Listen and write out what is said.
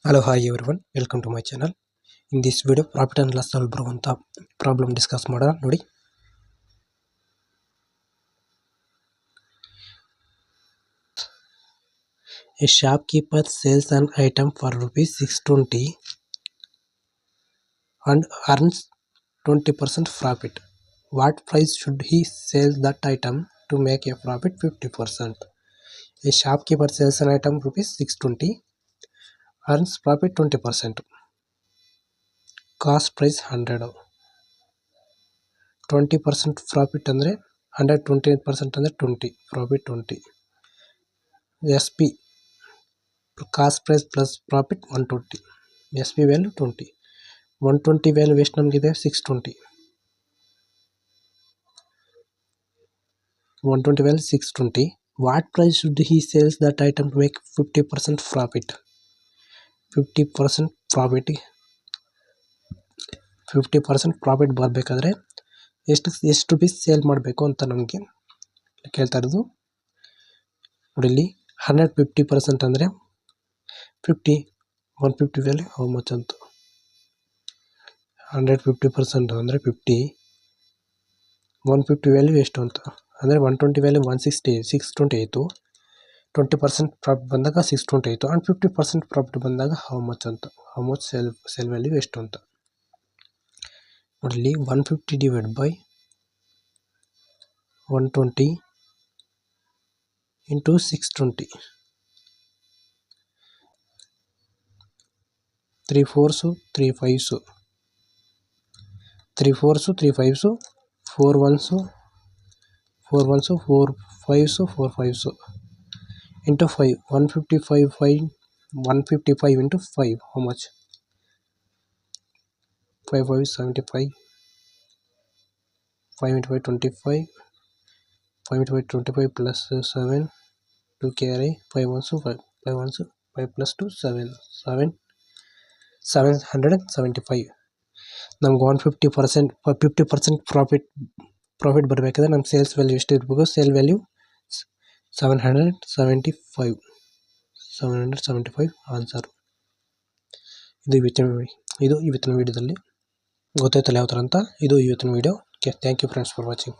Hello, hi everyone. Welcome to my channel. In this video, profit and loss solve ಬರುವಂತ problem discuss ಮಾಡೋಣ ನೋಡಿ. A shopkeeper sells an item for rupees 620 and earns 20% profit. What price should he sell that item to make a profit 50%? A shopkeeper sells an item rupees 620, earns profit 20%. Cost price 100. 20% profit ಅಂದರೆ 100 20% ಅಂದರೆ 20 profit 20. SP cost price plus profit 120. SP value 20. 120 value ಎಷ್ಟು ನಮಗಿದೆ 620. 120 value 620. What price should he sales that item to make 50% profit? 50% profit 50% profit ಬರಬೇಕಾದ್ರೆ ಎಷ್ಟು rupees sale ಮಾಡಬೇಕು ಅಂತ ನಮಗೆ ಕೇಳ್ತಾ ಇರೋದು. ನೋಡಿ ಇಲ್ಲಿ 150% ಅಂದರೆ 50 150 ವ್ಯಾಲ್ಯೂ ಹೌ ಮಚ್ ಅಂತ 150% ಅಂದರೆ 50 150 ವ್ಯಾಲ್ಯೂ ಎಷ್ಟು ಅಂತ ಅಂದರೆ 120 ವ್ಯಾಲ್ಯೂ 620 ಆಯಿತು. 20% ಪ್ರಾಫಿಟ್ ಬಂದಾಗ 620 ಆಯಿತು. ಆ್ಯಂಡ್ 50% ಪ್ರಾಫಿಟ್ ಬಂದಾಗ ಹೌ ಮಚ್ ಅಂತ ಹೌ ಮಚ್ ಸೇಲ್ ವ್ಯಾಲ್ಯೂ ಎಷ್ಟು ಅಂತ ನೋಡಿ ಇಲ್ಲಿ 150 divide by 120 into 620 3 4s 3 5s 3 4s 3 5s 4 1s 4 1s 4 5s 4 5s into 5 155 into 5 how much 5 5 75 5 into 5 25 5 into 5 25 plus 7 2 carry 5 1s 5 1s 5 plus 2 7 775. ನಮ್ಗೆ 50% profit ಬರಬೇಕಾದ್ರೆ ನಮ್ಮ sales value ಎಷ್ಟು ಇರಬೇಕು? Sale value 775 answer. ಇದು ಇವತ್ತಿನ ವಿಡಿಯೋದಲ್ಲಿ ಗೊತ್ತಾಯ್ತಲ್ಲ ಯಾವ ಥರ ಅಂತ. ಇದು ಇವತ್ತಿನ video. Okay, thank you friends for watching.